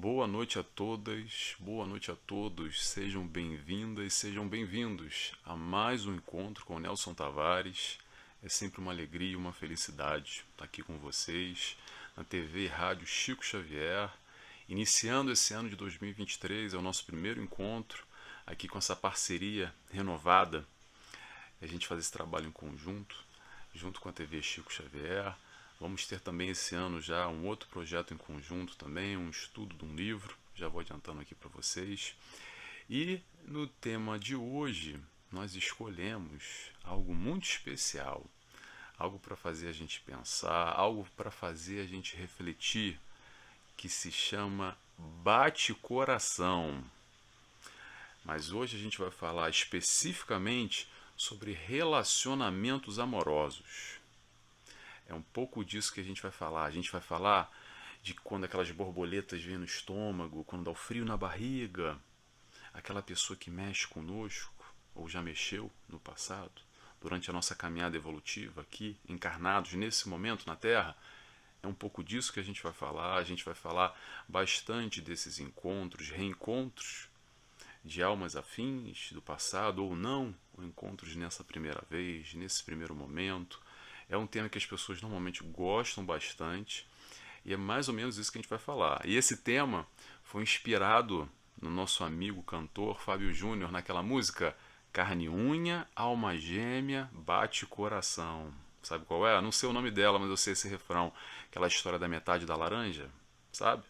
Boa noite a todas, boa noite a todos, sejam bem-vindas, sejam bem-vindos a mais um encontro com o Nelson Tavares. É sempre uma alegria e uma felicidade estar aqui com vocês na TV e Rádio Chico Xavier. Iniciando esse ano de 2023, é o nosso primeiro encontro aqui com essa parceria renovada. A gente faz esse trabalho em conjunto, junto com a TV Chico Xavier. Vamos ter também esse ano já um outro projeto em conjunto também, um estudo de um livro, já vou adiantando aqui para vocês. E no tema de hoje, nós escolhemos algo muito especial, algo para fazer a gente pensar, algo para fazer a gente refletir, que se chama Bate Coração. Mas hoje a gente vai falar especificamente sobre relacionamentos amorosos. É um pouco disso que a gente vai falar. A gente vai falar de quando aquelas borboletas vêm no estômago, quando dá o frio na barriga, aquela pessoa que mexe conosco, ou já mexeu no passado, durante a nossa caminhada evolutiva aqui, encarnados nesse momento na Terra. É um pouco disso que a gente vai falar. A gente vai falar bastante desses encontros, reencontros de almas afins do passado ou não, ou encontros nessa primeira vez, nesse primeiro momento. É um tema que as pessoas normalmente gostam bastante e é mais ou menos isso que a gente vai falar. E esse tema foi inspirado no nosso amigo cantor Fábio Júnior, naquela música Carne e Unha, Alma Gêmea, Bate Coração. Sabe qual é? Não sei o nome dela, mas eu sei esse refrão. Aquela história da metade da laranja, sabe?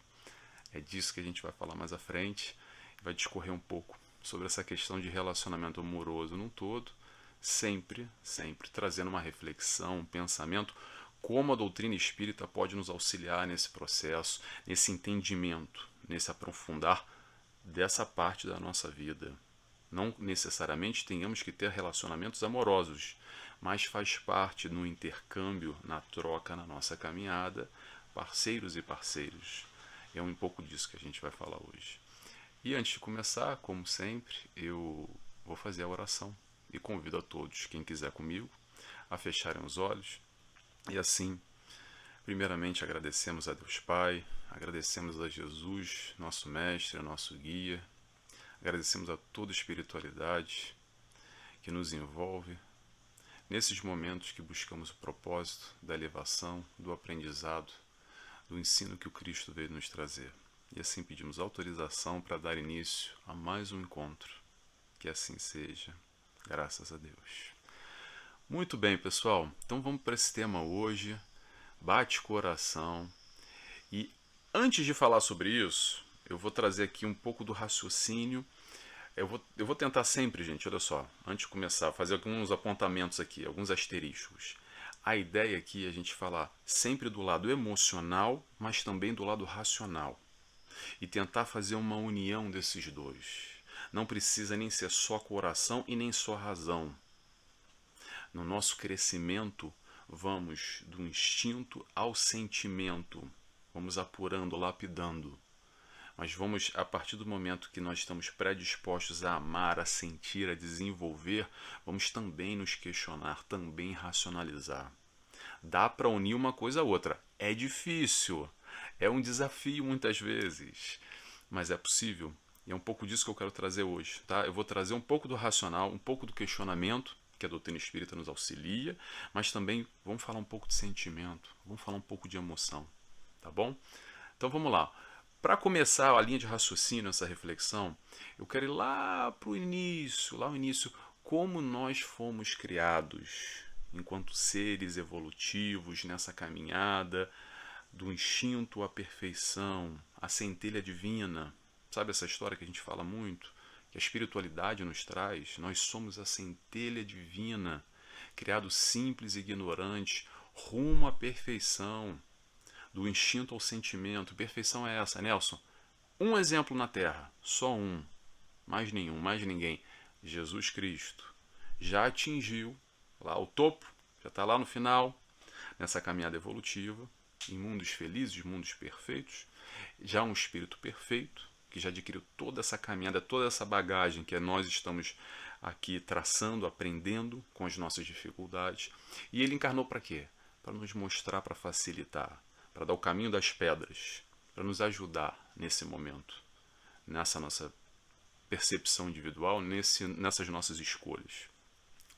É disso que a gente vai falar mais à frente. Vai discorrer um pouco sobre essa questão de relacionamento amoroso num todo, sempre trazendo uma reflexão, um pensamento, como a doutrina espírita pode nos auxiliar nesse processo, nesse entendimento, nesse aprofundar dessa parte da nossa vida. Não necessariamente tenhamos que ter relacionamentos amorosos, mas faz parte no intercâmbio, na troca, na nossa caminhada, parceiros e parceiros. É um pouco disso que a gente vai falar hoje. E antes de começar, como sempre, eu vou fazer a oração e convido a todos, quem quiser comigo, a fecharem os olhos. E assim, primeiramente agradecemos a Deus Pai, agradecemos a Jesus, nosso mestre, nosso guia, agradecemos a toda a espiritualidade que nos envolve nesses momentos que buscamos o propósito da elevação, do aprendizado, do ensino que o Cristo veio nos trazer. E assim pedimos autorização para dar início a mais um encontro. Que assim seja, graças a Deus. Muito bem, pessoal. Então vamos para esse tema hoje. Bate coração. E antes de falar sobre isso, eu vou trazer aqui um pouco do raciocínio. Eu vou tentar sempre, gente, olha só, antes de começar, fazer alguns apontamentos aqui, alguns asteriscos. A ideia aqui é a gente falar sempre do lado emocional, mas também do lado racional. E tentar fazer uma união desses dois. Não precisa nem ser só coração e nem só razão. No nosso crescimento, vamos do instinto ao sentimento. Vamos apurando, lapidando. Mas vamos, a partir do momento que nós estamos predispostos a amar, a sentir, a desenvolver, vamos também nos questionar, também racionalizar. Dá para unir uma coisa a outra. É difícil. É um desafio muitas vezes, mas é possível. E é um pouco disso que eu quero trazer hoje. Tá? Eu vou trazer um pouco do racional, um pouco do questionamento, que a doutrina espírita nos auxilia, mas também vamos falar um pouco de sentimento, vamos falar um pouco de emoção. Tá bom? Então vamos lá. Para começar a linha de raciocínio, essa reflexão, eu quero ir lá para o início, como nós fomos criados enquanto seres evolutivos nessa caminhada do instinto à perfeição, à centelha divina. Sabe essa história que a gente fala muito? Que a espiritualidade nos traz. Nós somos a centelha divina, criados simples e ignorantes, rumo à perfeição, do instinto ao sentimento. Perfeição é essa, Nelson? Um exemplo na Terra, só um, mais nenhum, mais ninguém. Jesus Cristo já atingiu lá o topo, já está lá no final, nessa caminhada evolutiva, em mundos felizes, mundos perfeitos, já um espírito perfeito, que já adquiriu toda essa caminhada, toda essa bagagem que nós estamos aqui traçando, aprendendo com as nossas dificuldades. E ele encarnou para quê? Para nos mostrar, para facilitar, para dar o caminho das pedras, para nos ajudar nesse momento, nessa nossa percepção individual, nessas nossas escolhas.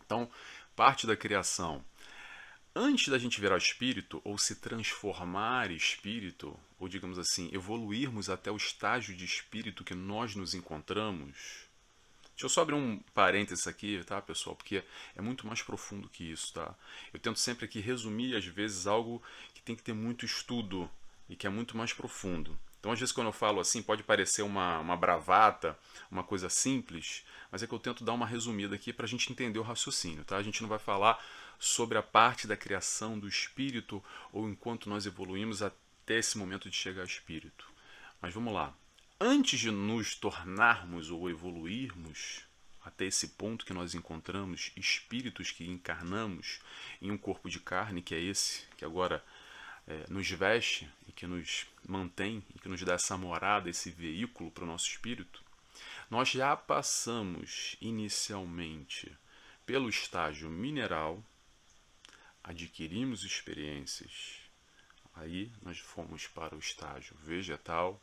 Então, parte da criação. Antes da gente virar espírito, ou se transformar em espírito, ou digamos assim, evoluirmos até o estágio de espírito que nós nos encontramos. Deixa eu só abrir um parênteses aqui, tá, pessoal? Porque é muito mais profundo que isso, tá? Eu tento sempre aqui resumir, às vezes, algo que tem que ter muito estudo e que é muito mais profundo. Então, às vezes, quando eu falo assim, pode parecer uma bravata, uma coisa simples, mas é que eu tento dar uma resumida aqui para a gente entender o raciocínio, tá? A gente não vai falar sobre a parte da criação do espírito ou enquanto nós evoluímos até esse momento de chegar ao espírito. Mas vamos lá. Antes de nos tornarmos ou evoluirmos até esse ponto que nós encontramos espíritos que encarnamos em um corpo de carne, que é esse, que agora nos veste e que nos mantém e que nos dá essa morada, esse veículo para o nosso espírito, nós já passamos inicialmente pelo estágio mineral, adquirimos experiências, aí nós fomos para o estágio vegetal,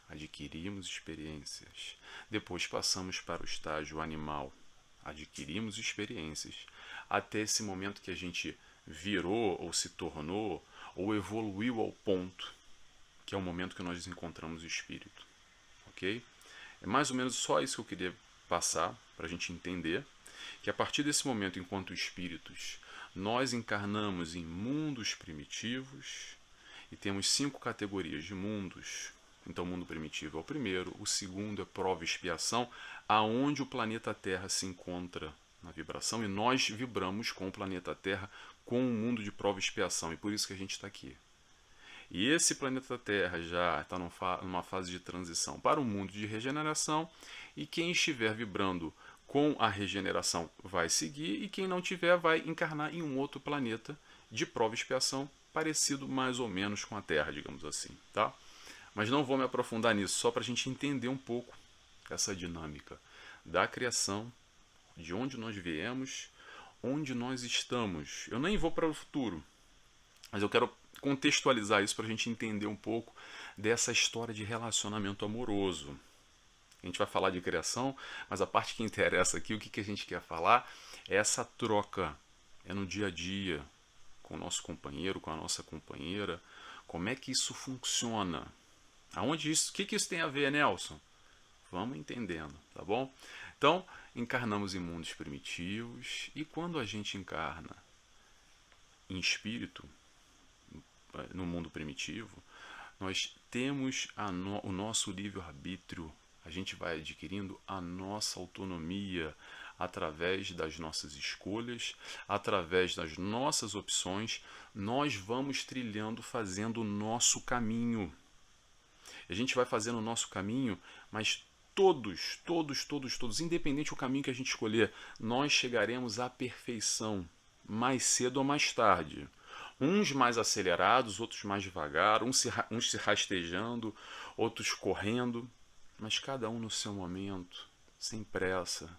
adquirimos experiências. Depois passamos para o estágio animal, adquirimos experiências, até esse momento que a gente virou ou se tornou ou evoluiu ao ponto, que é o momento que nós encontramos o espírito. Ok? É mais ou menos só isso que eu queria passar para a gente entender, que a partir desse momento, enquanto espíritos, nós encarnamos em mundos primitivos e temos 5 categorias de mundos. Então, o mundo primitivo é o primeiro, o segundo é prova e expiação, aonde o planeta Terra se encontra na vibração, e nós vibramos com o planeta Terra, com o mundo de prova e expiação, e por isso que a gente está aqui. E esse planeta Terra já está numa fase de transição para o mundo de regeneração, e quem estiver vibrando com a regeneração vai seguir, e quem não tiver vai encarnar em um outro planeta de prova e expiação, parecido mais ou menos com a Terra, digamos assim, tá? Mas não vou me aprofundar nisso, só para a gente entender um pouco essa dinâmica da criação, de onde nós viemos, onde nós estamos. Eu nem vou para o futuro, mas eu quero contextualizar isso para a gente entender um pouco dessa história de relacionamento amoroso. A gente vai falar de criação, mas a parte que interessa aqui, o que a gente quer falar, é essa troca, é no dia a dia, com o nosso companheiro, com a nossa companheira, como é que isso funciona. Aonde isso? O que isso tem a ver, Nelson? Vamos entendendo, tá bom? Então, encarnamos em mundos primitivos, e quando a gente encarna em espírito, no mundo primitivo, nós temos o nosso livre-arbítrio, a gente vai adquirindo a nossa autonomia através das nossas escolhas, através das nossas opções, nós vamos trilhando, fazendo o nosso caminho. A gente vai fazendo o nosso caminho, mas todos, independente do caminho que a gente escolher, nós chegaremos à perfeição, mais cedo ou mais tarde. Uns mais acelerados, outros mais devagar, uns se rastejando, outros correndo, mas cada um no seu momento, sem pressa.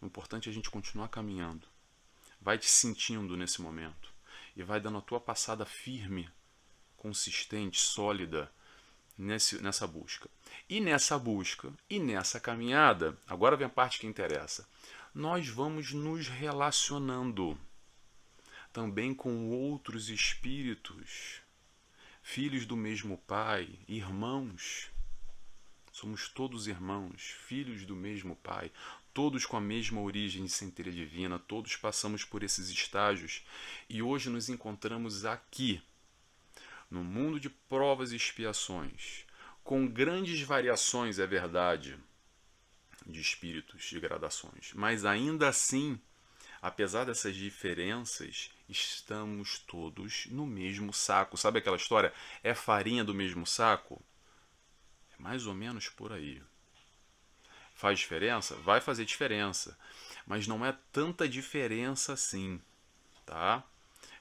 O importante é a gente continuar caminhando. Vai te sentindo nesse momento e vai dando a tua passada firme, consistente, sólida, nessa busca. E nessa busca, e nessa caminhada, agora vem a parte que interessa, nós vamos nos relacionando também com outros espíritos, filhos do mesmo Pai, irmãos. Somos todos irmãos, filhos do mesmo Pai, todos com a mesma origem de centelha divina, todos passamos por esses estágios e hoje nos encontramos aqui, no mundo de provas e expiações, com grandes variações, é verdade, de espíritos, de gradações, mas ainda assim, apesar dessas diferenças, estamos todos no mesmo saco. Sabe aquela história? É farinha do mesmo saco? É mais ou menos por aí. Faz diferença? Vai fazer diferença, mas não é tanta diferença assim, tá?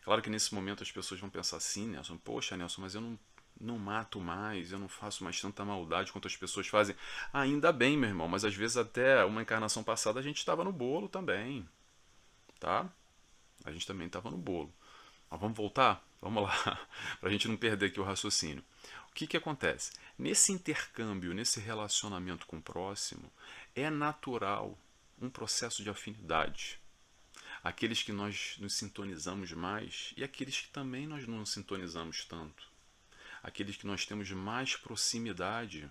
Claro que nesse momento as pessoas vão pensar assim, Nelson, poxa, Nelson, mas eu não mato mais, eu não faço mais tanta maldade quanto as pessoas fazem. Ainda bem, meu irmão, mas às vezes até uma encarnação passada a gente estava no bolo também, tá? A gente também estava no bolo. Mas vamos voltar? Vamos lá, para a gente não perder aqui o raciocínio. O que acontece? Nesse intercâmbio, nesse relacionamento com o próximo, é natural um processo de afinidade. Aqueles que nós nos sintonizamos mais e aqueles que também nós não nos sintonizamos tanto. Aqueles que nós temos mais proximidade.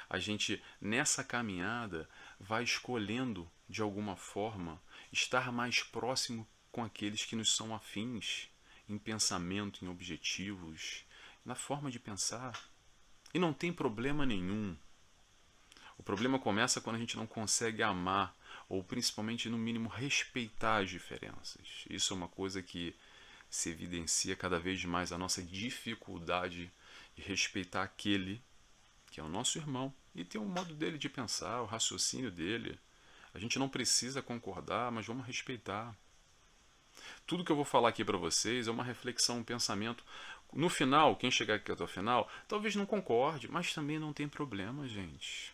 A gente, nessa caminhada, vai escolhendo, de alguma forma, estar mais próximo com aqueles que nos são afins, em pensamento, em objetivos, na forma de pensar. E não tem problema nenhum. O problema começa quando a gente não consegue amar, ou principalmente, no mínimo, respeitar as diferenças. Isso é uma coisa que se evidencia cada vez mais, a nossa dificuldade de respeitar aquele que é o nosso irmão e tem o modo dele de pensar, o raciocínio dele. A gente não precisa concordar, mas vamos respeitar. Tudo que eu vou falar aqui para vocês é uma reflexão, um pensamento. No final, quem chegar aqui até o final, talvez não concorde, mas também não tem problema, gente.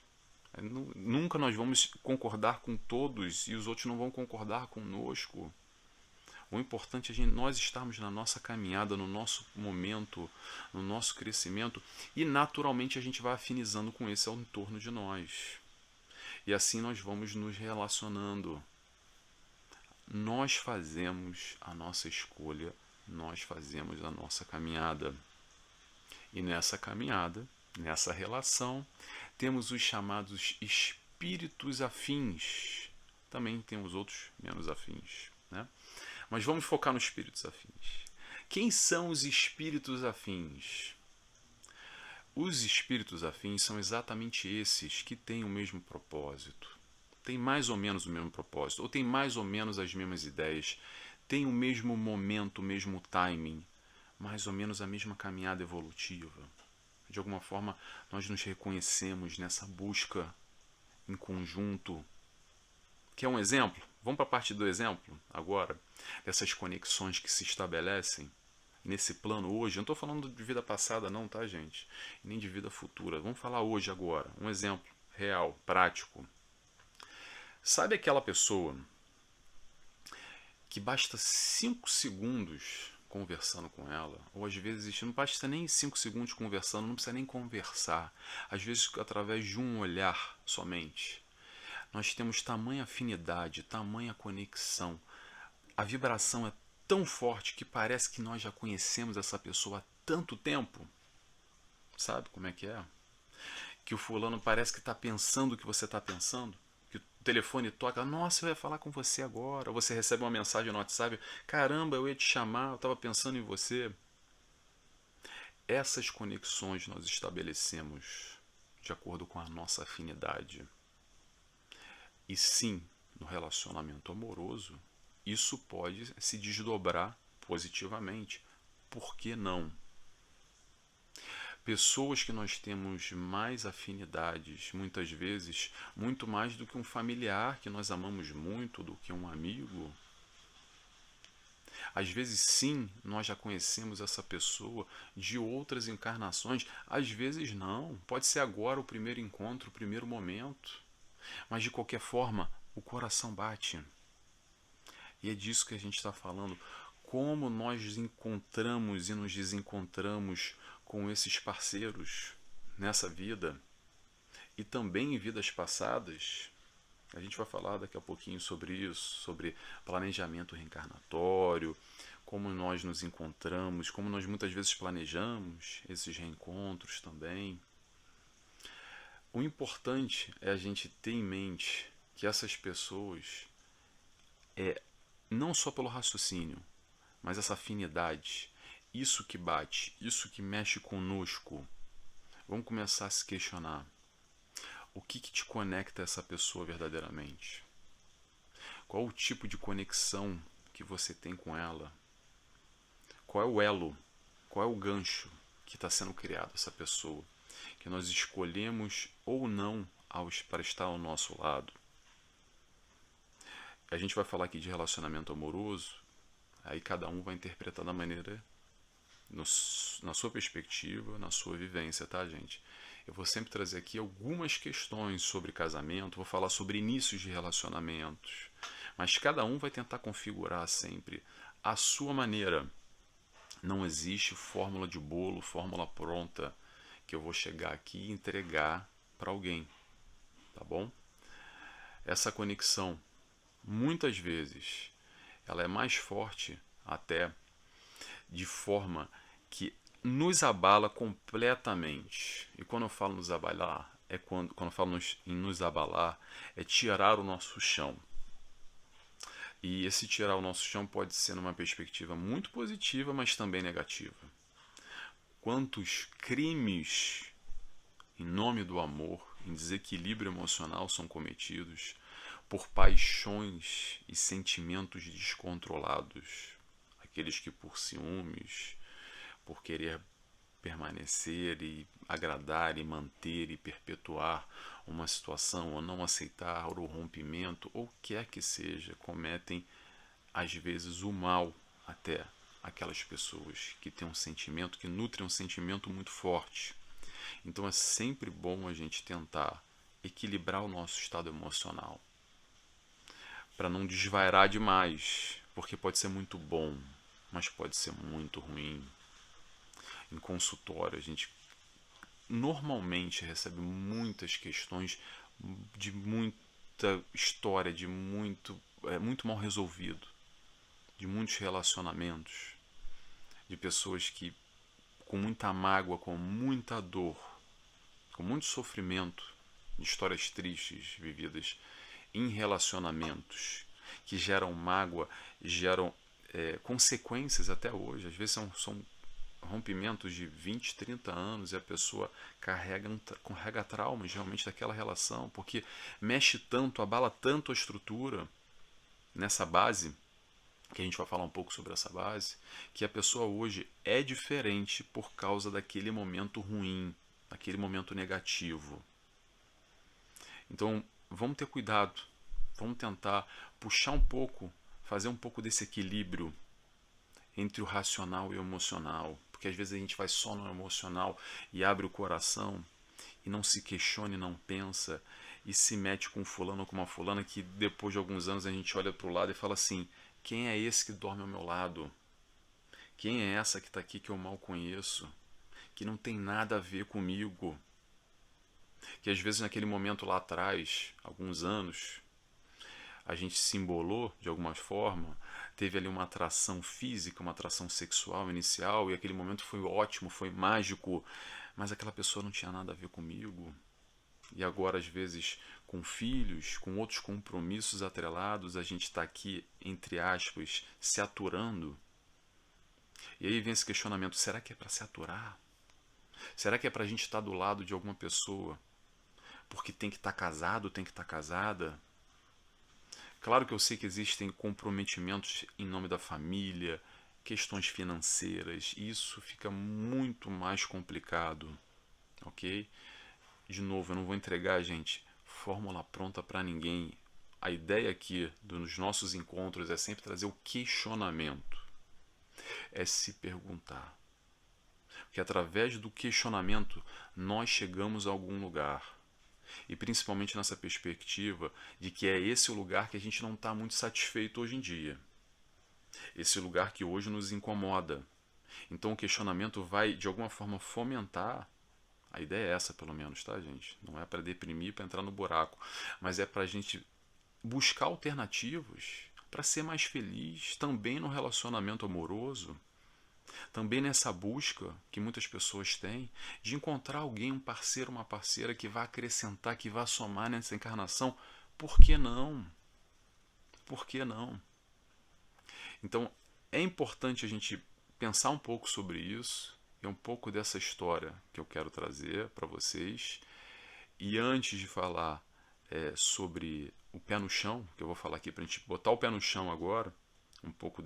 Nunca nós vamos concordar com todos e os outros não vão concordar conosco. O importante é nós estarmos na nossa caminhada, no nosso momento, no nosso crescimento, e naturalmente a gente vai afinizando com esse ao entorno de nós. E assim nós vamos nos relacionando. Nós fazemos a nossa escolha, nós fazemos a nossa caminhada. E nessa caminhada, nessa relação, temos os chamados espíritos afins. Também temos outros menos afins, né? Mas vamos focar nos espíritos afins. Quem são os espíritos afins? Os espíritos afins são exatamente esses que têm o mesmo propósito. Têm mais ou menos o mesmo propósito, ou têm mais ou menos as mesmas ideias, têm o mesmo momento, o mesmo timing, mais ou menos a mesma caminhada evolutiva. De alguma forma, nós nos reconhecemos nessa busca em conjunto. Quer um exemplo? Vamos para a parte do exemplo agora, dessas conexões que se estabelecem nesse plano hoje. Eu não estou falando de vida passada não, tá, gente? Nem de vida futura. Vamos falar hoje, agora. Um exemplo real, prático. Sabe aquela pessoa que basta 5 segundos conversando com ela, ou às vezes não basta nem 5 segundos conversando, não precisa nem conversar, às vezes através de um olhar somente, nós temos tamanha afinidade, tamanha conexão, a vibração é tão forte que parece que nós já conhecemos essa pessoa há tanto tempo. Sabe como é? Que o fulano parece que está pensando o que você está pensando, que o telefone toca, nossa, eu ia falar com você agora, ou você recebe uma mensagem no WhatsApp, caramba, eu ia te chamar, eu estava pensando em você. Essas conexões nós estabelecemos de acordo com a nossa afinidade. E sim, no relacionamento amoroso, isso pode se desdobrar positivamente. Por que não? Pessoas que nós temos mais afinidades, muitas vezes, muito mais do que um familiar que nós amamos muito, do que um amigo. Às vezes, sim, nós já conhecemos essa pessoa de outras encarnações, às vezes não. Pode ser agora o primeiro encontro, o primeiro momento. Mas, de qualquer forma, o coração bate. E é disso que a gente está falando. Como nós encontramos e nos desencontramos com esses parceiros nessa vida e também em vidas passadas. A gente vai falar daqui a pouquinho sobre isso, sobre planejamento reencarnatório, como nós nos encontramos, como nós muitas vezes planejamos esses reencontros também. O importante é a gente ter em mente que essas pessoas, não só pelo raciocínio, mas essa afinidade, isso que bate, isso que mexe conosco, vamos começar a se questionar. O que te conecta a essa pessoa verdadeiramente? Qual o tipo de conexão que você tem com ela? Qual é o elo? Qual é o gancho que está sendo criado essa pessoa? Que nós escolhemos ou não para estar ao nosso lado. A gente vai falar aqui de relacionamento amoroso, aí cada um vai interpretar da maneira, na sua perspectiva, na sua vivência, tá, gente? Eu vou sempre trazer aqui algumas questões sobre casamento, vou falar sobre inícios de relacionamentos, mas cada um vai tentar configurar sempre a sua maneira. Não existe fórmula de bolo, fórmula pronta. que eu vou chegar aqui e entregar para alguém, tá bom? Essa conexão, muitas vezes, ela é mais forte até de forma que nos abala completamente. E quando eu falo nos abalar, quando eu falo em nos abalar, é tirar o nosso chão. E esse tirar o nosso chão pode ser numa perspectiva muito positiva, mas também negativa. Quantos crimes em nome do amor, em desequilíbrio emocional são cometidos por paixões e sentimentos descontrolados. Aqueles que por ciúmes, por querer permanecer e agradar e manter e perpetuar uma situação ou não aceitar o rompimento ou quer que seja, cometem às vezes o mal até aquelas pessoas que têm um sentimento, que nutrem um sentimento muito forte. Então é sempre bom a gente tentar equilibrar o nosso estado emocional para não desvairar demais, porque pode ser muito bom, mas pode ser muito ruim. Em consultório, a gente normalmente recebe muitas questões de muita história, de muito mal resolvido, de muitos relacionamentos, de pessoas que com muita mágoa, com muita dor, com muito sofrimento, de histórias tristes vividas em relacionamentos que geram mágoa, geram consequências até hoje. Às vezes são rompimentos de 20, 30 anos e a pessoa carrega traumas realmente daquela relação, porque mexe tanto, abala tanto a estrutura nessa base, que a gente vai falar um pouco sobre essa base, que a pessoa hoje é diferente por causa daquele momento ruim, daquele momento negativo. Então, vamos ter cuidado, vamos tentar puxar um pouco, fazer um pouco desse equilíbrio entre o racional e o emocional, porque às vezes a gente vai só no emocional e abre o coração e não se questiona e não pensa e se mete com um fulano ou com uma fulana que depois de alguns anos a gente olha para o lado e fala assim: quem é esse que dorme ao meu lado? Quem é essa que está aqui que eu mal conheço? Que não tem nada a ver comigo? Que às vezes naquele momento lá atrás, alguns anos, a gente se embolou de alguma forma, teve ali uma atração física, uma atração sexual inicial, e aquele momento foi ótimo, foi mágico, mas aquela pessoa não tinha nada a ver comigo. E agora, às vezes, com filhos, com outros compromissos atrelados, a gente está aqui, entre aspas, se aturando. E aí vem esse questionamento: será que é para se aturar? Será que é para a gente estar do lado de alguma pessoa porque tem que estar casado, tem que estar casada? Claro que eu sei que existem comprometimentos em nome da família, questões financeiras, e isso fica muito mais complicado, ok? De novo, eu não vou entregar, gente, fórmula pronta para ninguém. A ideia aqui dos nossos encontros é sempre trazer o questionamento, é se perguntar. Porque através do questionamento nós chegamos a algum lugar. E principalmente nessa perspectiva de que é esse o lugar que a gente não está muito satisfeito hoje em dia. Esse lugar que hoje nos incomoda. Então o questionamento vai, de alguma forma, fomentar. A ideia é essa, pelo menos, tá, gente? Não é para deprimir, para entrar no buraco. Mas é para a gente buscar alternativas para ser mais feliz também no relacionamento amoroso. Também nessa busca que muitas pessoas têm de encontrar alguém, um parceiro, uma parceira que vá acrescentar, que vá somar nessa encarnação. Por que não? Por que não? Então é importante a gente pensar um pouco sobre isso e um pouco dessa história que eu quero trazer para vocês. E antes de falar sobre o pé no chão, que eu vou falar aqui para a gente botar o pé no chão agora, um pouco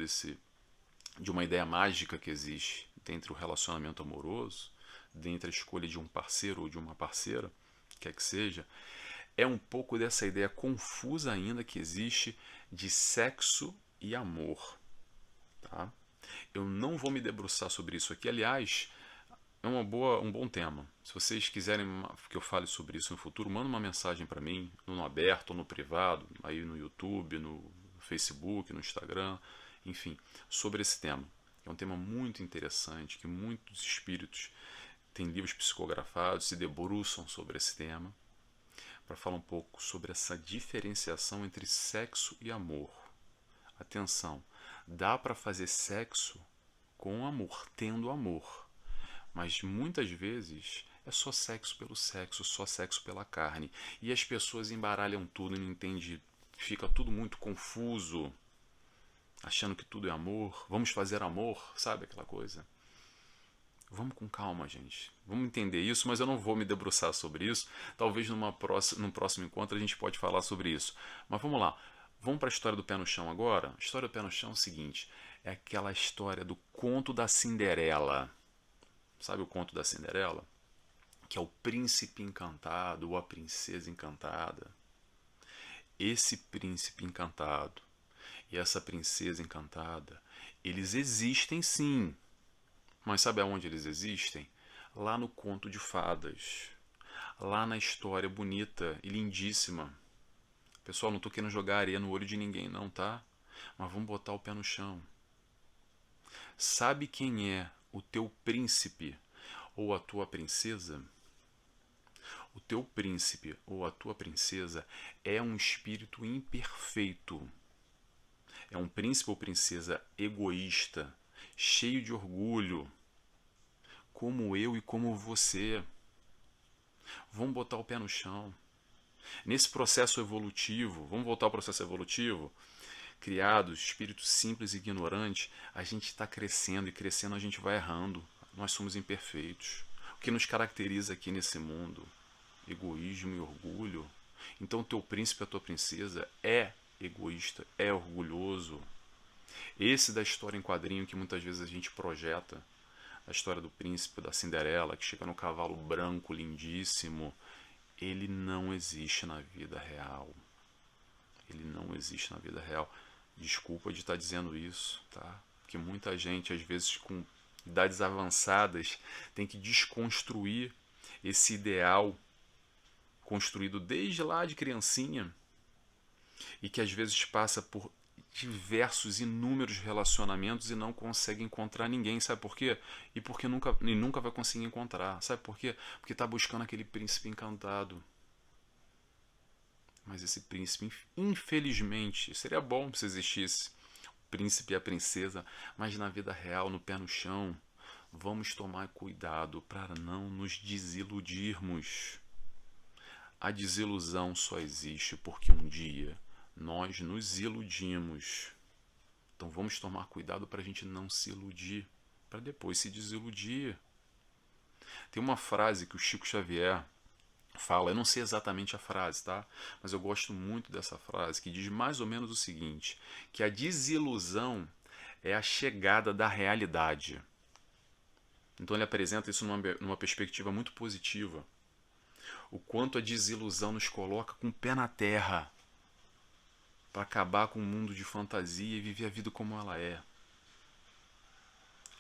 de uma ideia mágica que existe dentro do relacionamento amoroso, dentro da escolha de um parceiro ou de uma parceira, quer que seja, é um pouco dessa ideia confusa ainda que existe de sexo e amor. Tá? Eu não vou me debruçar sobre isso aqui, aliás, é um bom tema. Se vocês quiserem que eu fale sobre isso no futuro, manda uma mensagem para mim, no aberto ou no privado, aí no YouTube, no Facebook, no Instagram, enfim, sobre esse tema. É um tema muito interessante, que muitos espíritos tem livros psicografados, se debruçam sobre esse tema, para falar um pouco sobre essa diferenciação entre sexo e amor. Atenção, dá para fazer sexo com amor, tendo amor, mas muitas vezes é só sexo pelo sexo, só sexo pela carne, e as pessoas embaralham tudo e não entendem, fica tudo muito confuso, achando que tudo é amor, vamos fazer amor, sabe aquela coisa? Vamos com calma, gente. Vamos entender isso, mas eu não vou me debruçar sobre isso. Talvez num próximo encontro a gente pode falar sobre isso. Mas vamos lá. Vamos para a história do pé no chão agora? A história do pé no chão é o seguinte. É aquela história do conto da Cinderela. Sabe o conto da Cinderela? Que é o príncipe encantado ou a princesa encantada. Esse príncipe encantado e essa princesa encantada, eles existem sim. Mas sabe aonde eles existem? Lá no conto de fadas. Lá na história bonita e lindíssima. Pessoal, não estou querendo jogar areia no olho de ninguém não, tá? Mas vamos botar o pé no chão. Sabe quem é o teu príncipe ou a tua princesa? O teu príncipe ou a tua princesa é um espírito imperfeito. É um príncipe ou princesa egoísta, cheio de orgulho, como eu e como você. Vamos botar o pé no chão. Nesse processo evolutivo, vamos voltar ao processo evolutivo, criados, espíritos simples e ignorantes, a gente está crescendo e crescendo a gente vai errando. Nós somos imperfeitos. O que nos caracteriza aqui nesse mundo? Egoísmo e orgulho. Então o teu príncipe, a tua princesa é egoísta, é orgulhoso. Esse da história em quadrinho que muitas vezes a gente projeta, a história do príncipe, da Cinderela, que chega no cavalo branco, lindíssimo, ele não existe na vida real. Ele não existe na vida real. Desculpa de estar dizendo isso, tá? Porque muita gente, às vezes, com idades avançadas, tem que desconstruir esse ideal construído desde lá de criancinha e que às vezes passa por diversos, inúmeros relacionamentos e não consegue encontrar ninguém. Sabe por quê? E porque nunca vai conseguir encontrar. Sabe por quê? Porque está buscando aquele príncipe encantado. Mas esse príncipe, infelizmente, seria bom se existisse o príncipe e a princesa, mas na vida real, no pé no chão, vamos tomar cuidado para não nos desiludirmos. A desilusão só existe porque um dia nós nos iludimos. Então vamos tomar cuidado para a gente não se iludir, para depois se desiludir. Tem uma frase que o Chico Xavier fala, eu não sei exatamente a frase, tá? Mas eu gosto muito dessa frase, que diz mais ou menos o seguinte, que a desilusão é a chegada da realidade. Então ele apresenta isso numa perspectiva muito positiva. O quanto a desilusão nos coloca com o pé na terra, para acabar com o mundo de fantasia e viver a vida como ela é.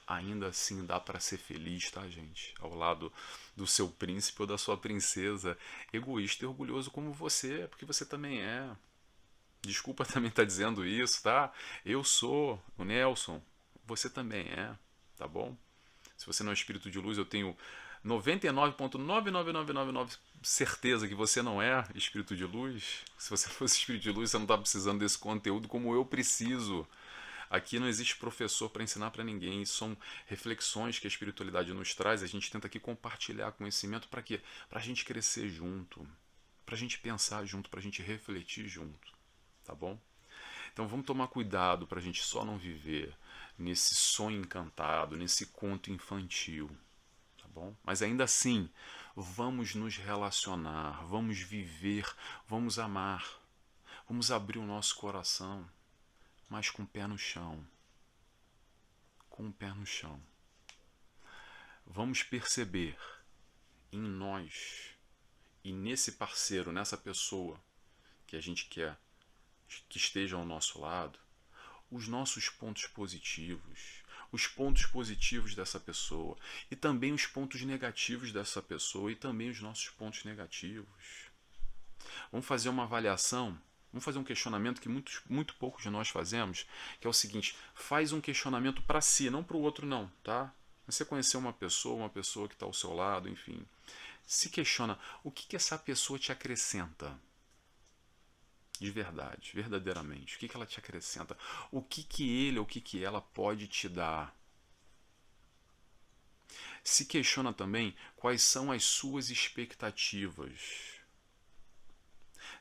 Ainda assim dá para ser feliz, tá, gente? Ao lado do seu príncipe ou da sua princesa, egoísta e orgulhoso como você, porque você também é. Desculpa também estar dizendo isso, tá? Eu sou o Nelson, você também é, tá bom? Se você não é espírito de luz, eu tenho 99,99999 certeza que você não é espírito de luz. Se você fosse espírito de luz, você não está precisando desse conteúdo como eu preciso. Aqui não existe professor para ensinar para ninguém. São reflexões que a espiritualidade nos traz. A gente tenta aqui compartilhar conhecimento para quê? Para a gente crescer junto, para a gente pensar junto, para a gente refletir junto, tá bom? Então vamos tomar cuidado para a gente só não viver nesse sonho encantado, nesse conto infantil. Bom? Mas ainda assim, vamos nos relacionar, vamos viver, vamos amar, vamos abrir o nosso coração, mas com o pé no chão. Com o pé no chão. Vamos perceber em nós e nesse parceiro, nessa pessoa que a gente quer que esteja ao nosso lado, os nossos pontos positivos, os pontos positivos dessa pessoa e também os pontos negativos dessa pessoa e também os nossos pontos negativos. Vamos fazer uma avaliação, vamos fazer um questionamento que muito poucos de nós fazemos, que é o seguinte, faz um questionamento para si, não para o outro não, tá? Você conheceu uma pessoa que está ao seu lado, enfim. Se questiona, o que essa pessoa te acrescenta? De verdade, verdadeiramente. O que ela te acrescenta? O que ele ou o que ela pode te dar? Se questiona também quais são as suas expectativas.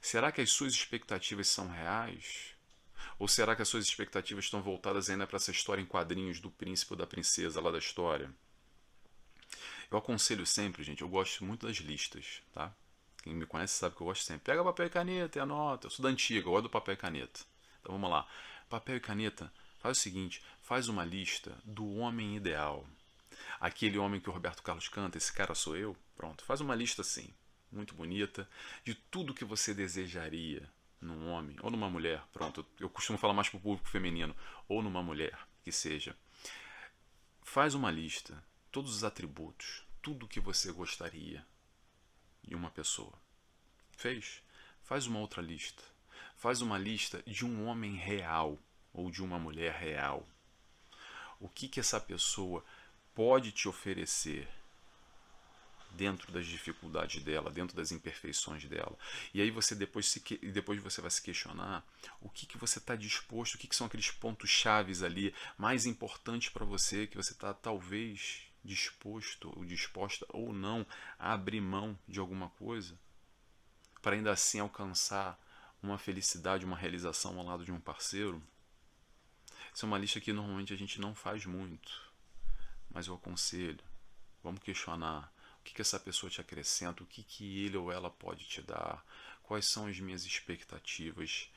Será que as suas expectativas são reais? Ou será que as suas expectativas estão voltadas ainda para essa história em quadrinhos do príncipe ou da princesa lá da história? Eu aconselho sempre, gente, eu gosto muito das listas, tá? Quem me conhece sabe que eu gosto sempre. Pega papel e caneta e anota. Eu sou da antiga, eu gosto do papel e caneta. Então vamos lá. Papel e caneta, faz o seguinte, faz uma lista do homem ideal. Aquele homem que o Roberto Carlos canta, esse cara sou eu. Pronto, faz uma lista assim, muito bonita, de tudo que você desejaria num homem ou numa mulher. Pronto, eu costumo falar mais para o público feminino, ou numa mulher, que seja. Faz uma lista, todos os atributos, tudo que você gostaria em uma pessoa. Fez? Faz uma outra lista. Faz uma lista de um homem real ou de uma mulher real. O que essa pessoa pode te oferecer dentro das dificuldades dela, dentro das imperfeições dela. E aí você depois você vai se questionar o que você está disposto, o que são aqueles pontos chaves ali mais importantes para você, que você está talvez disposto ou disposta ou não a abrir mão de alguma coisa para ainda assim alcançar uma felicidade, uma realização ao lado de um parceiro. Essa é uma lista que normalmente a gente não faz muito, mas eu aconselho. Vamos questionar o que essa pessoa te acrescenta, o que ele ou ela pode te dar, quais são as minhas expectativas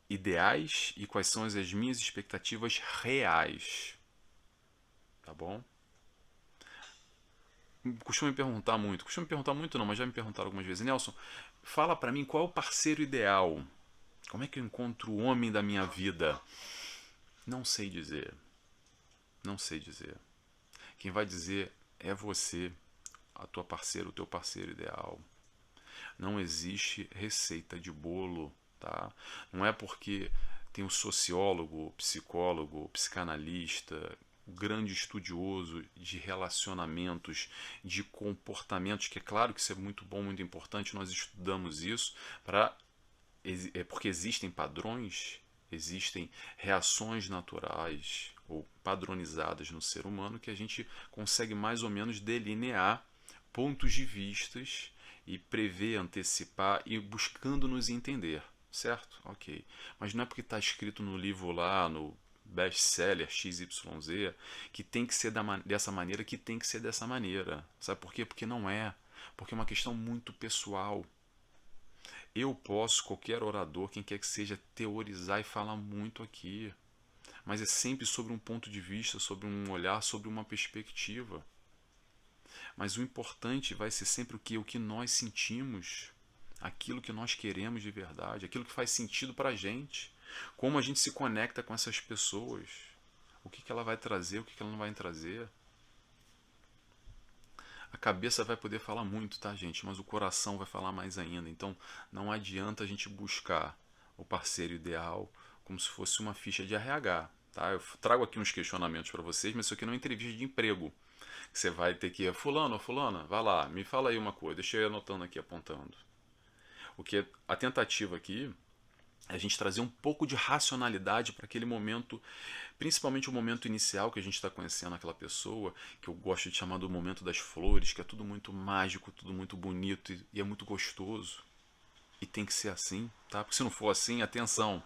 ideais e quais são as minhas expectativas reais. Tá bom? Costumo me perguntar muito não, mas já me perguntaram algumas vezes, Nelson, fala pra mim qual é o parceiro ideal. Como é que eu encontro o homem da minha vida? Não sei dizer. Não sei dizer. Quem vai dizer é você, a tua parceira, o teu parceiro ideal. Não existe receita de bolo, tá? Não é porque tem um sociólogo, psicólogo, psicanalista, grande estudioso de relacionamentos, de comportamentos, que é claro que isso é muito bom, muito importante, nós estudamos isso porque existem padrões, existem reações naturais ou padronizadas no ser humano que a gente consegue mais ou menos delinear pontos de vistas e prever, antecipar e buscando nos entender, certo? Ok. Mas não é porque está escrito no livro lá, no best-seller XYZ, que tem que ser dessa maneira, que tem que ser dessa maneira. Sabe por quê? Porque não é. Porque é uma questão muito pessoal. Eu posso, qualquer orador, quem quer que seja, teorizar e falar muito aqui. Mas é sempre sobre um ponto de vista, sobre um olhar, sobre uma perspectiva. Mas o importante vai ser sempre o que? O que nós sentimos, aquilo que nós queremos de verdade, aquilo que faz sentido para a gente. Como a gente se conecta com essas pessoas. O que ela vai trazer, o que ela não vai trazer. A cabeça vai poder falar muito, tá, gente? Mas o coração vai falar mais ainda. Então, não adianta a gente buscar o parceiro ideal como se fosse uma ficha de RH, tá? Eu trago aqui uns questionamentos para vocês, mas isso aqui não é entrevista de emprego. Você vai ter que, fulano ou fulana, vai lá, me fala aí uma coisa, deixa eu ir anotando aqui, apontando. O que a tentativa aqui é a gente trazer um pouco de racionalidade para aquele momento, principalmente o momento inicial que a gente está conhecendo aquela pessoa, que eu gosto de chamar do momento das flores, que é tudo muito mágico, tudo muito bonito e é muito gostoso. E tem que ser assim, tá? Porque se não for assim, atenção.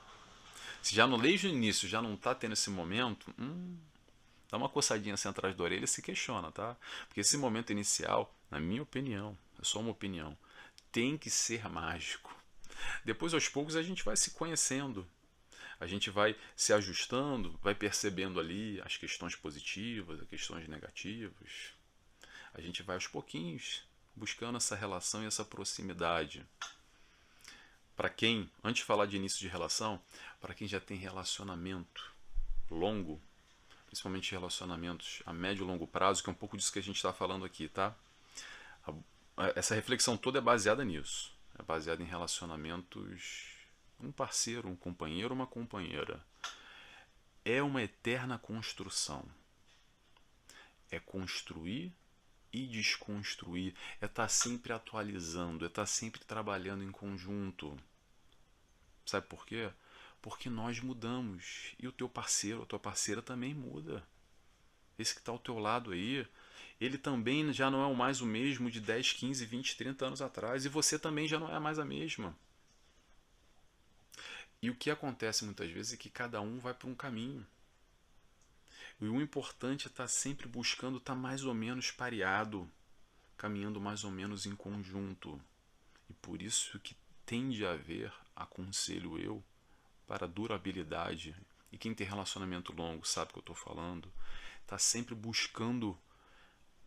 Se já no desde o início já não está tendo esse momento, dá uma coçadinha assim atrás da orelha e se questiona, tá? Porque esse momento inicial, na minha opinião, é só uma opinião, tem que ser mágico. Depois, aos poucos, a gente vai se conhecendo. A gente vai se ajustando, vai percebendo ali as questões positivas, as questões negativas. A gente vai aos pouquinhos buscando essa relação e essa proximidade. Para quem, antes de falar de início de relação, para quem já tem relacionamento longo, principalmente relacionamentos a médio e longo prazo, que é um pouco disso que a gente está falando aqui, tá? Essa reflexão toda é baseada nisso. É baseada em relacionamentos, um parceiro, um companheiro, uma companheira. É uma eterna construção. É construir e desconstruir. É estar sempre atualizando, é estar sempre trabalhando em conjunto. Sabe por quê? Porque nós mudamos. E o teu parceiro, a tua parceira também muda. Esse que está ao teu lado aí, ele também já não é mais o mesmo de 10, 15, 20, 30 anos atrás. E você também já não é mais a mesma. E o que acontece muitas vezes é que cada um vai para um caminho. E o importante é estar sempre buscando estar mais ou menos pareado, caminhando mais ou menos em conjunto. E por isso que tende a haver, aconselho eu, para durabilidade. E quem tem relacionamento longo sabe o que eu estou falando. Está sempre buscando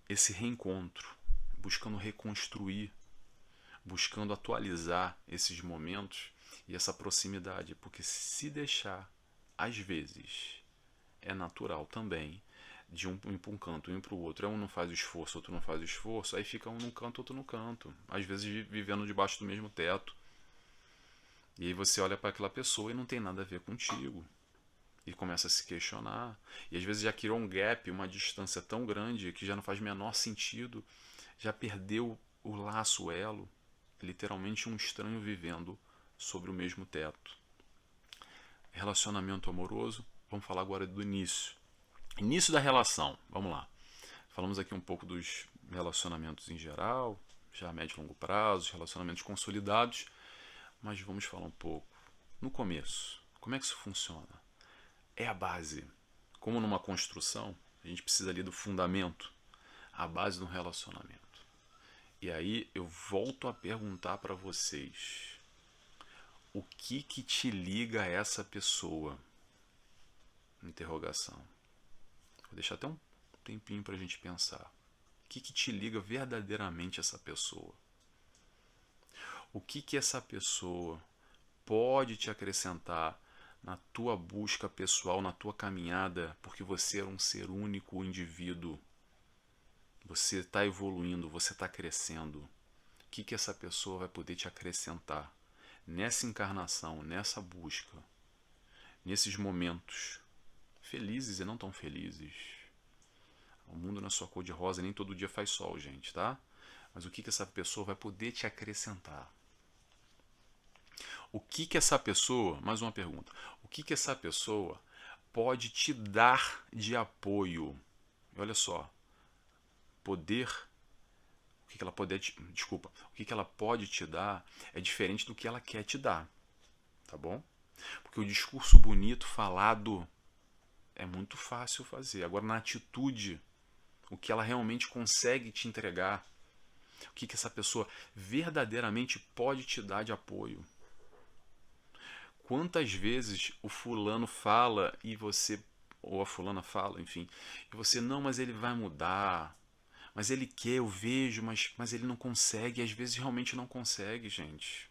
esse reencontro, buscando reconstruir, buscando atualizar esses momentos e essa proximidade. Porque se deixar, às vezes, é natural também de um ir para um canto, um para o outro. Um não faz o esforço, outro não faz o esforço, aí fica um num canto, outro no canto. Às vezes vivendo debaixo do mesmo teto. E aí você olha para aquela pessoa e não tem nada a ver contigo. E começa a se questionar. E às vezes já criou um gap, uma distância tão grande que já não faz menor sentido. Já perdeu o laço, o elo. Literalmente um estranho vivendo sobre o mesmo teto. Relacionamento amoroso. Vamos falar agora do início. Início da relação. Vamos lá. Falamos aqui um pouco dos relacionamentos em geral, já a médio e longo prazo, relacionamentos consolidados. Mas vamos falar um pouco no começo. Como é que isso funciona? É a base. Como numa construção, a gente precisa ali do fundamento, a base do relacionamento. E aí eu volto a perguntar para vocês: o que te liga a essa pessoa? Interrogação. Vou deixar até um tempinho para a gente pensar. O que te liga verdadeiramente a essa pessoa? O que essa pessoa pode te acrescentar na tua busca pessoal, na tua caminhada, porque você é um ser único, indivíduo. Você está evoluindo, você está crescendo. O que essa pessoa vai poder te acrescentar nessa encarnação, nessa busca, nesses momentos felizes e não tão felizes? O mundo na sua cor de rosa, nem todo dia faz sol, gente, tá? Mas o que essa pessoa vai poder te acrescentar? O que essa pessoa, mais uma pergunta, o que essa pessoa pode te dar de apoio? E olha só, poder, o que ela pode, desculpa, o que ela pode te dar é diferente do que ela quer te dar, tá bom? Porque o discurso bonito, falado, é muito fácil fazer. Agora, na atitude, o que ela realmente consegue te entregar, o que essa pessoa verdadeiramente pode te dar de apoio. Quantas vezes o fulano fala e você, ou a fulana fala, enfim, e você, não, mas ele vai mudar, mas ele quer, eu vejo, mas ele não consegue, e às vezes realmente não consegue, gente.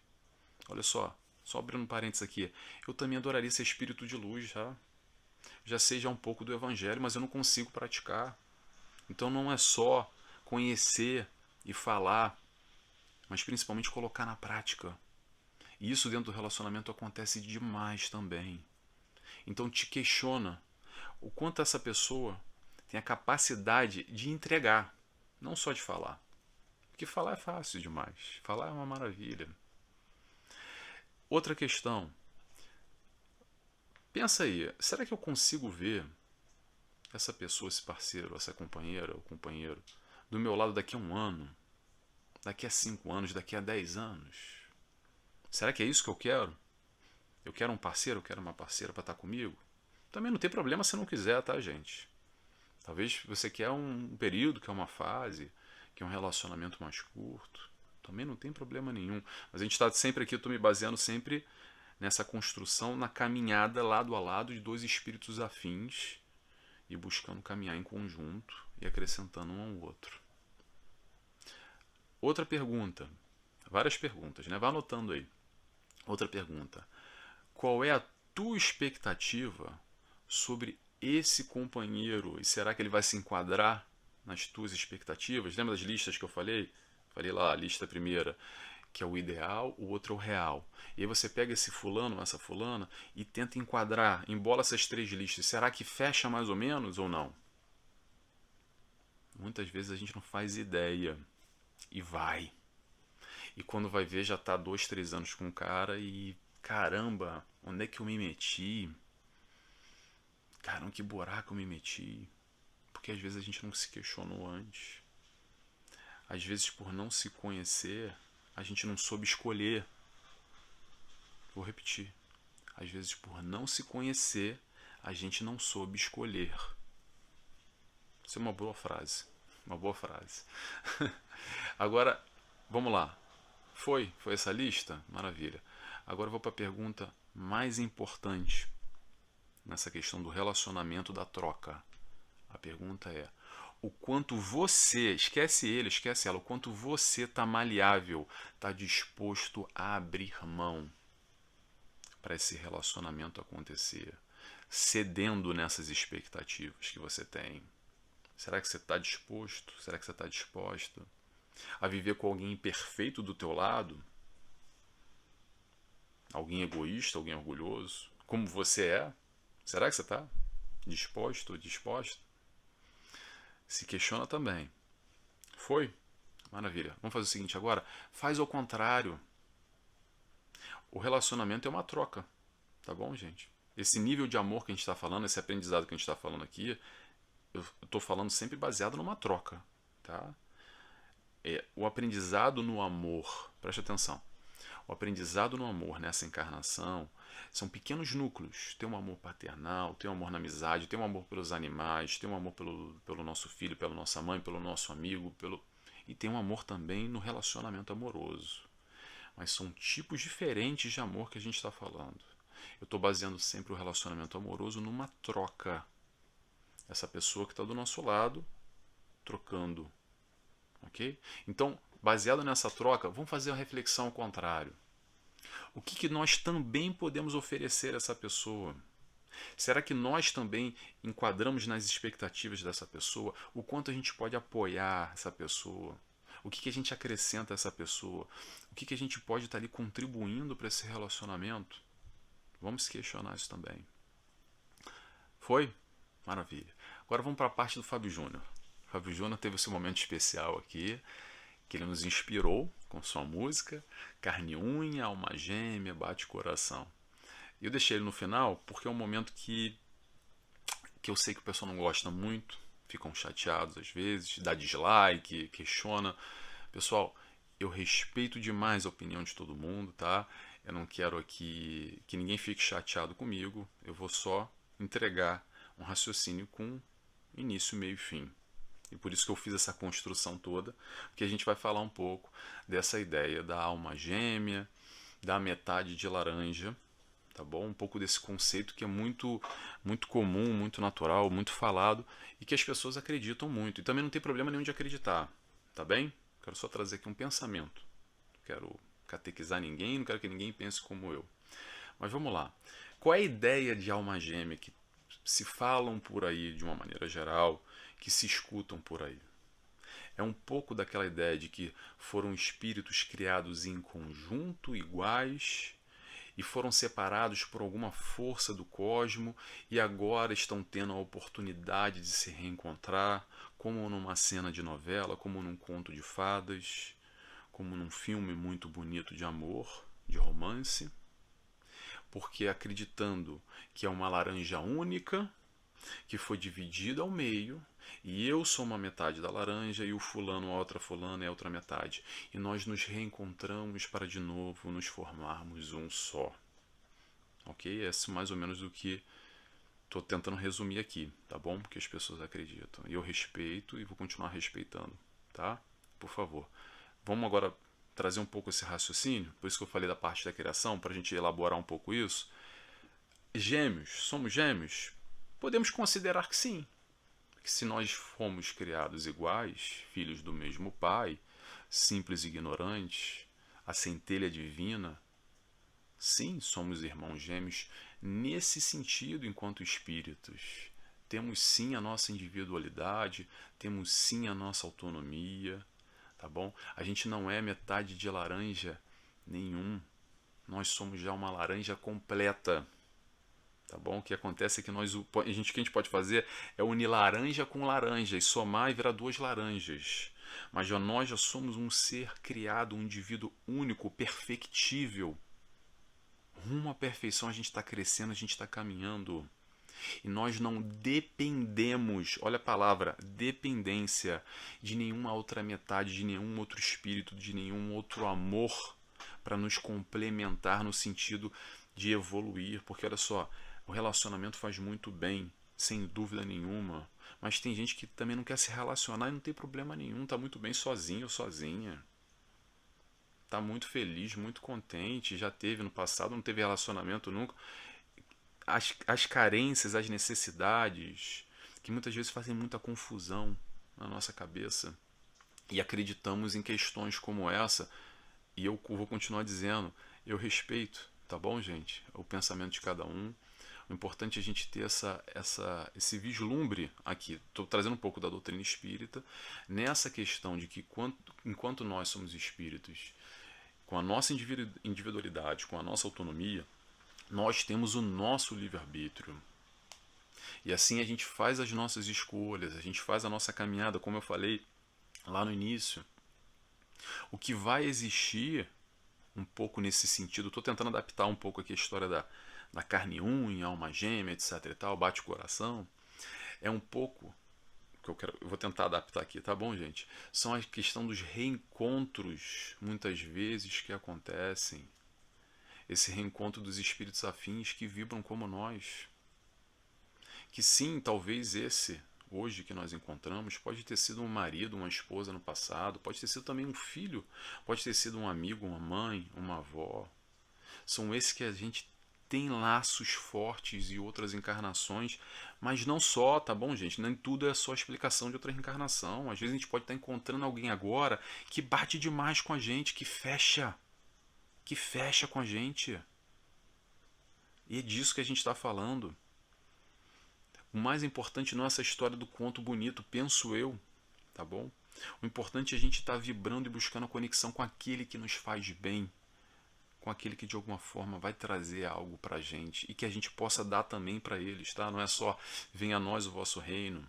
Olha só abrindo um parênteses aqui, eu também adoraria ser espírito de luz, já sei já um pouco do evangelho, mas eu não consigo praticar. Então não é só conhecer e falar, mas principalmente colocar na prática. E isso dentro do relacionamento acontece demais também. Então te questiona o quanto essa pessoa tem a capacidade de entregar, não só de falar. Porque falar é fácil demais, falar é uma maravilha. Outra questão, pensa aí, será que eu consigo ver essa pessoa, esse parceiro, essa companheira ou companheiro do meu lado daqui a 1 ano, daqui a 5 anos, daqui a 10 anos? Será que é isso que eu quero? Eu quero um parceiro, eu quero uma parceira para estar comigo? Também não tem problema se não quiser, tá, gente? Talvez você quer um período, quer uma fase, quer um relacionamento mais curto. Também não tem problema nenhum. Mas a gente está sempre aqui, eu estou me baseando sempre nessa construção, na caminhada lado a lado de dois espíritos afins e buscando caminhar em conjunto e acrescentando um ao outro. Outra pergunta, várias perguntas, né? Vai anotando aí. Outra pergunta, qual é a tua expectativa sobre esse companheiro? E será que ele vai se enquadrar nas tuas expectativas? Lembra das listas que eu falei? Falei lá, a lista primeira, que é o ideal, o outro é o real. E aí você pega esse fulano, essa fulana, e tenta enquadrar, embola essas 3 listas. Será que fecha mais ou menos ou não? Muitas vezes a gente não faz ideia e vai. E quando vai ver já tá 2, 3 anos com o cara e caramba, onde é que eu me meti? Caramba, que buraco eu me meti? Porque às vezes a gente não se questionou antes. Às vezes por não se conhecer, a gente não soube escolher. Vou repetir. Às vezes por não se conhecer, a gente não soube escolher. Isso é uma boa frase. Uma boa frase. Agora, vamos lá. Foi essa lista? Maravilha. Agora eu vou para a pergunta mais importante nessa questão do relacionamento da troca. A pergunta é: o quanto você, esquece ele, esquece ela, o quanto você está maleável, está disposto a abrir mão para esse relacionamento acontecer, cedendo nessas expectativas que você tem. Será que você está disposto? Será que você está disposta a viver com alguém imperfeito do teu lado? Alguém egoísta, alguém orgulhoso? Como você é? Será que você está disposto ou disposta? Se questiona também. Foi? Maravilha. Vamos fazer o seguinte agora. Faz ao contrário. O relacionamento é uma troca. Tá bom, gente? Esse nível de amor que a gente está falando, esse aprendizado que a gente está falando aqui, eu estou falando sempre baseado numa troca. Tá? O aprendizado no amor, preste atenção. O aprendizado no amor nessa encarnação são pequenos núcleos. Tem um amor paternal, tem um amor na amizade, tem um amor pelos animais, tem um amor pelo nosso filho, pela nossa mãe, pelo nosso amigo, e tem um amor também no relacionamento amoroso. Mas são tipos diferentes de amor que a gente está falando. Eu estou baseando sempre o relacionamento amoroso numa troca. Essa pessoa que está do nosso lado, trocando. Ok? Então, baseado nessa troca, vamos fazer uma reflexão ao contrário. O que nós também podemos oferecer a essa pessoa? Será que nós também enquadramos nas expectativas dessa pessoa? O quanto a gente pode apoiar essa pessoa? O que a gente acrescenta a essa pessoa? O que a gente pode estar ali contribuindo para esse relacionamento? Vamos questionar isso também. Foi? Maravilha. Agora vamos para a parte do Fábio Júnior. O Fábio Júnior teve esse momento especial aqui, que ele nos inspirou com sua música Carne e Unha, Alma Gêmea, Bate Coração. E eu deixei ele no final porque é um momento que eu sei que o pessoal não gosta muito, ficam chateados às vezes, dá dislike, questiona. Pessoal, eu respeito demais a opinião de todo mundo, tá? Eu não quero aqui que ninguém fique chateado comigo, eu vou só entregar um raciocínio com início, meio e fim. E por isso que eu fiz essa construção toda, porque a gente vai falar um pouco dessa ideia da alma gêmea, da metade de laranja, tá bom? Um pouco desse conceito que é muito comum, muito natural, muito falado e que as pessoas acreditam muito. E também não tem problema nenhum de acreditar, tá bem? Quero só trazer aqui um pensamento. Não quero catequizar ninguém, não quero que ninguém pense como eu. Mas vamos lá. Qual é a ideia de alma gêmea que se falam por aí de uma maneira geral, que se escutam por aí? É um pouco daquela ideia de que foram espíritos criados em conjunto, iguais, e foram separados por alguma força do cosmo e agora estão tendo a oportunidade de se reencontrar, como numa cena de novela, como num conto de fadas, como num filme muito bonito de amor, de romance, porque acreditando que é uma laranja única, que foi dividida ao meio, e eu sou uma metade da laranja e o fulano, a outra fulana é a outra metade. E nós nos reencontramos para de novo nos formarmos um só. Ok? Esse é mais ou menos o que estou tentando resumir aqui, tá bom? Porque as pessoas acreditam. E eu respeito e vou continuar respeitando, tá? Por favor. Vamos agora trazer um pouco esse raciocínio, por isso que eu falei da parte da criação, para a gente elaborar um pouco isso. Gêmeos, somos gêmeos? Podemos considerar que sim. Que se nós fomos criados iguais, filhos do mesmo pai, simples e ignorantes, a centelha divina, sim, somos irmãos gêmeos nesse sentido enquanto espíritos. Temos sim a nossa individualidade, temos sim a nossa autonomia, tá bom? A gente não é metade de laranja nenhum. Nós somos já uma laranja completa. Tá bom? O que acontece é que o que a gente pode fazer é unir laranja com laranja e somar e virar duas laranjas. Mas nós já somos um ser criado, um indivíduo único, perfectível. Rumo à perfeição, a gente está crescendo, a gente está caminhando. E nós não dependemos, olha a palavra, dependência, de nenhuma outra metade, de nenhum outro espírito, de nenhum outro amor para nos complementar no sentido de evoluir. Porque olha só, o relacionamento faz muito bem, sem dúvida nenhuma. Mas tem gente que também não quer se relacionar e não tem problema nenhum, tá muito bem sozinho ou sozinha. Tá muito feliz, muito contente, já teve no passado, não teve relacionamento nunca. As carências, as necessidades, que muitas vezes fazem muita confusão na nossa cabeça. E acreditamos em questões como essa, e eu vou continuar dizendo, eu respeito, tá bom, gente? O pensamento de cada um. O importante é a gente ter esse vislumbre aqui. Estou trazendo um pouco da doutrina espírita nessa questão de que enquanto nós somos espíritos, com a nossa individualidade, com a nossa autonomia, nós temos o nosso livre-arbítrio. E assim a gente faz as nossas escolhas, a gente faz a nossa caminhada, como eu falei lá no início. O que vai existir, um pouco nesse sentido, estou tentando adaptar um pouco aqui a história da carne e unha, alma gêmea, etc e tal, bate o coração, é um pouco que eu vou tentar adaptar aqui, tá bom, gente? São a questão dos reencontros, muitas vezes, que acontecem. Esse reencontro dos espíritos afins que vibram como nós. Que sim, talvez esse, hoje que nós encontramos, pode ter sido um marido, uma esposa no passado, pode ter sido também um filho, pode ter sido um amigo, uma mãe, uma avó. São esses que a gente tem laços fortes e outras encarnações, mas não só, tá bom, gente? Nem tudo é só explicação de outra reencarnação. Às vezes a gente pode estar encontrando alguém agora que bate demais com a gente, que fecha com a gente. E é disso que a gente está falando. O mais importante não é essa história do conto bonito, penso eu, tá bom? O importante é a gente estar vibrando e buscando a conexão com aquele que nos faz bem, com aquele que de alguma forma vai trazer algo pra gente e que a gente possa dar também para eles, tá? Não é só venha a nós o vosso reino.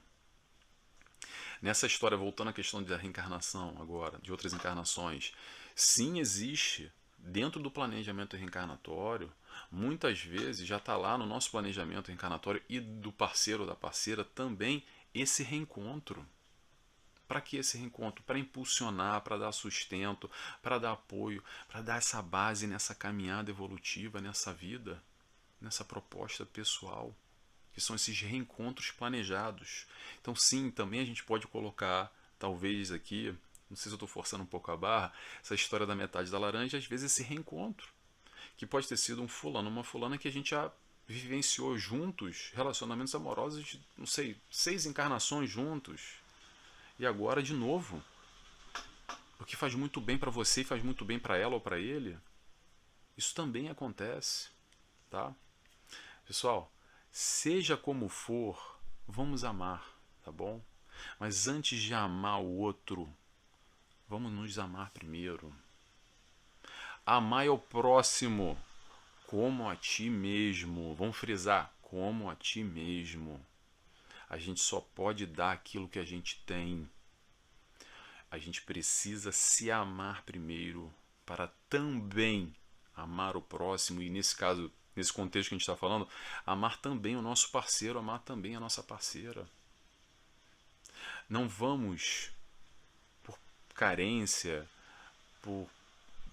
Nessa história, voltando à questão da reencarnação agora, de outras encarnações, sim, existe dentro do planejamento reencarnatório, muitas vezes já está lá no nosso planejamento reencarnatório e do parceiro ou da parceira também esse reencontro. Para que esse reencontro? Para impulsionar, para dar sustento, para dar apoio, para dar essa base nessa caminhada evolutiva, nessa vida, nessa proposta pessoal, que são esses reencontros planejados. Então sim, também a gente pode colocar, talvez aqui, não sei se eu estou forçando um pouco a barra, essa história da metade da laranja, às vezes esse reencontro, que pode ter sido um fulano, uma fulana que a gente já vivenciou juntos, relacionamentos amorosos de, não sei, 6 encarnações juntos, e agora de novo, porque faz muito bem para você e faz muito bem para ela ou para ele. Isso também acontece, tá? Pessoal, seja como for, vamos amar, tá bom? Mas antes de amar o outro, vamos nos amar primeiro. Amar ao próximo como a ti mesmo. Vamos frisar, como a ti mesmo. A gente só pode dar aquilo que a gente tem. A gente precisa se amar primeiro para também amar o próximo e, nesse caso, nesse contexto que a gente está falando, amar também o nosso parceiro, amar também a nossa parceira. Não vamos, por carência, por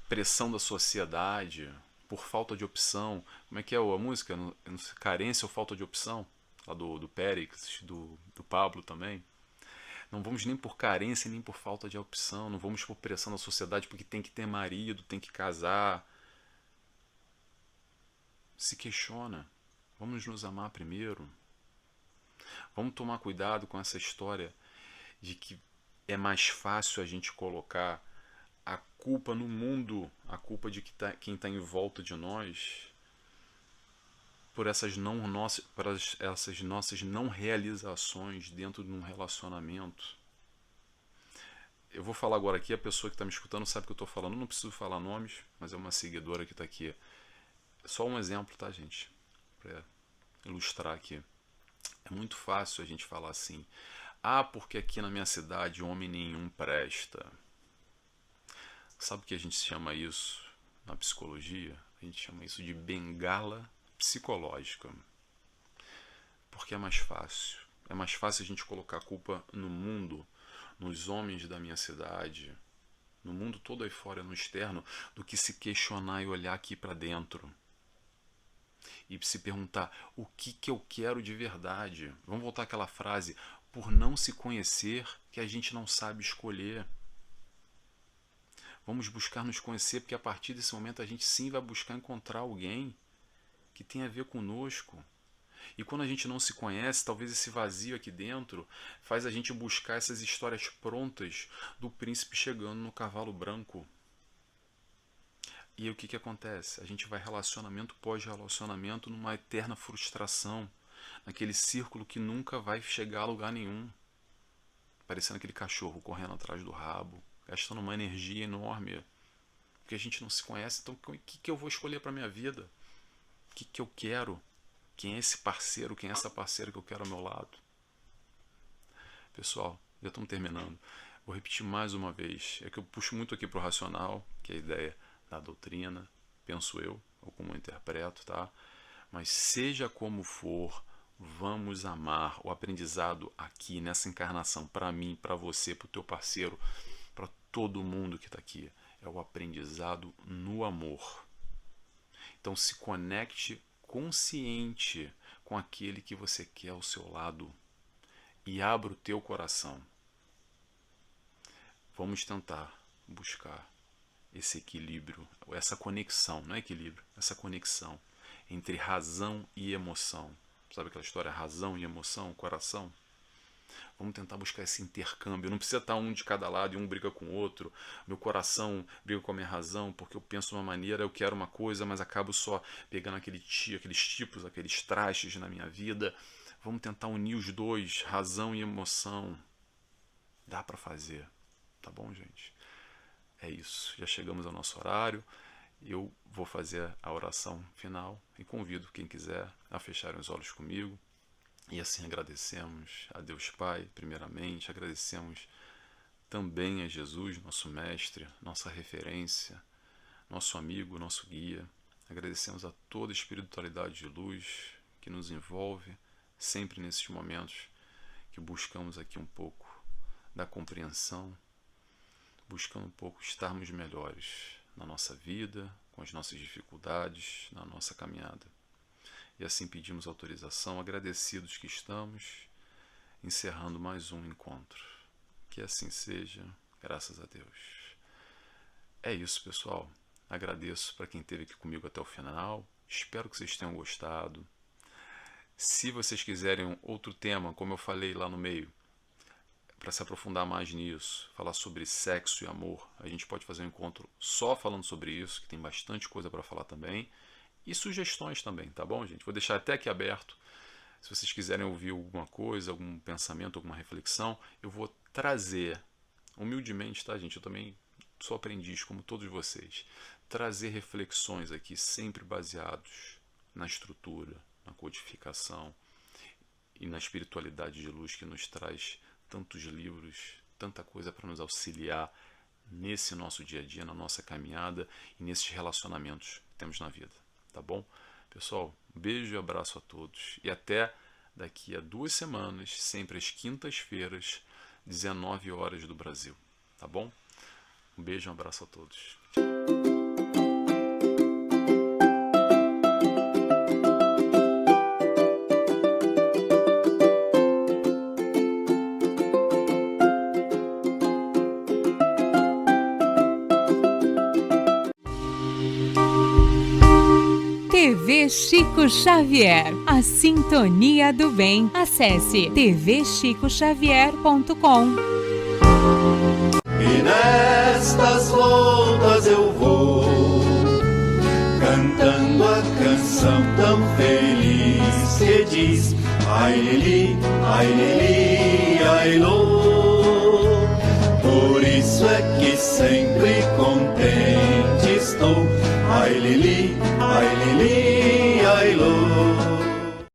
pressão da sociedade, por falta de opção. Como é que é a música? Carência ou falta de opção? Lá do Périx, do Pablo também. Não vamos nem por carência, nem por falta de opção. Não vamos por pressão da sociedade porque tem que ter marido, tem que casar. Se questiona. Vamos nos amar primeiro. Vamos tomar cuidado com essa história de que é mais fácil a gente colocar a culpa no mundo, a culpa de quem está em volta de nós, por essas nossas não realizações dentro de um relacionamento. Eu vou falar agora aqui, a pessoa que está me escutando sabe o que eu estou falando, não preciso falar nomes, mas é uma seguidora que está aqui. Só um exemplo, tá, gente? ilustrar aqui. É muito fácil a gente falar assim: ah, porque aqui na minha cidade homem nenhum presta. Sabe o que a gente chama isso na psicologia? A gente chama isso de bengala psicológica. Porque é mais fácil. É mais fácil a gente colocar a culpa no mundo, nos homens da minha cidade, no mundo todo aí fora, no externo, do que se questionar e olhar aqui para dentro. E se perguntar o que eu quero de verdade. Vamos voltar àquela frase: por não se conhecer que a gente não sabe escolher. Vamos buscar nos conhecer, porque a partir desse momento a gente sim vai buscar encontrar alguém que tenha a ver conosco. E quando a gente não se conhece, talvez esse vazio aqui dentro faz a gente buscar essas histórias prontas do príncipe chegando no cavalo branco. E aí o que acontece? A gente vai relacionamento pós relacionamento numa eterna frustração, naquele círculo que nunca vai chegar a lugar nenhum, parecendo aquele cachorro correndo atrás do rabo, gastando uma energia enorme, porque a gente não se conhece. Então o que eu vou escolher para minha vida? O que eu quero? Quem é esse parceiro, quem é essa parceira que eu quero ao meu lado? Pessoal, já estamos terminando. Vou repetir mais uma vez. É que eu puxo muito aqui para o racional, que é a ideia da doutrina, penso eu, ou como eu interpreto, tá? Mas seja como for, vamos amar. O aprendizado aqui, nessa encarnação, para mim, para você, para o teu parceiro, para todo mundo que está aqui, é o aprendizado no amor. Então se conecte consciente com aquele que você quer ao seu lado e abra o teu coração. Vamos tentar buscar esse equilíbrio, essa conexão, não é equilíbrio, essa conexão entre razão e emoção. Sabe aquela história, razão e emoção, coração? Vamos tentar buscar esse intercâmbio. Não precisa estar um de cada lado e um briga com o outro. Meu coração briga com a minha razão porque eu penso de uma maneira, eu quero uma coisa, mas acabo só pegando aqueles tipos, aqueles trastes na minha vida. Vamos tentar unir os dois, razão e emoção. Dá para fazer. Tá bom, gente? É isso. Já chegamos ao nosso horário. Eu vou fazer a oração final e convido quem quiser a fechar os olhos comigo. E assim agradecemos a Deus Pai, primeiramente, agradecemos também a Jesus, nosso mestre, nossa referência, nosso amigo, nosso guia. Agradecemos a toda a espiritualidade de luz que nos envolve sempre nesses momentos que buscamos aqui um pouco da compreensão, buscando um pouco estarmos melhores na nossa vida, com as nossas dificuldades, na nossa caminhada. E assim pedimos autorização, agradecidos que estamos, encerrando mais um encontro. Que assim seja, graças a Deus. É isso, pessoal. Agradeço para quem esteve aqui comigo até o final. Espero que vocês tenham gostado. Se vocês quiserem outro tema, como eu falei lá no meio, para se aprofundar mais nisso, falar sobre sexo e amor, a gente pode fazer um encontro só falando sobre isso, que tem bastante coisa para falar também. E sugestões também, tá bom, gente? Vou deixar até aqui aberto. Se vocês quiserem ouvir alguma coisa, algum pensamento, alguma reflexão, eu vou trazer, humildemente, tá, gente? Eu também sou aprendiz, como todos vocês. Trazer reflexões aqui, sempre baseados na estrutura, na codificação e na espiritualidade de luz que nos traz tantos livros, tanta coisa para nos auxiliar nesse nosso dia a dia, na nossa caminhada e nesses relacionamentos que temos na vida. Tá bom? Pessoal, um beijo e abraço a todos. E até daqui a 2 semanas, sempre às quintas-feiras, 19 horas do Brasil. Tá bom? Um beijo e um abraço a todos. TV Chico Xavier, a sintonia do bem. Acesse tvchicoxavier.com. E nestas voltas eu vou, cantando a canção tão feliz que diz: ai lili, ai lô. Por isso é que sempre contente estou. Ai lili, ai lô.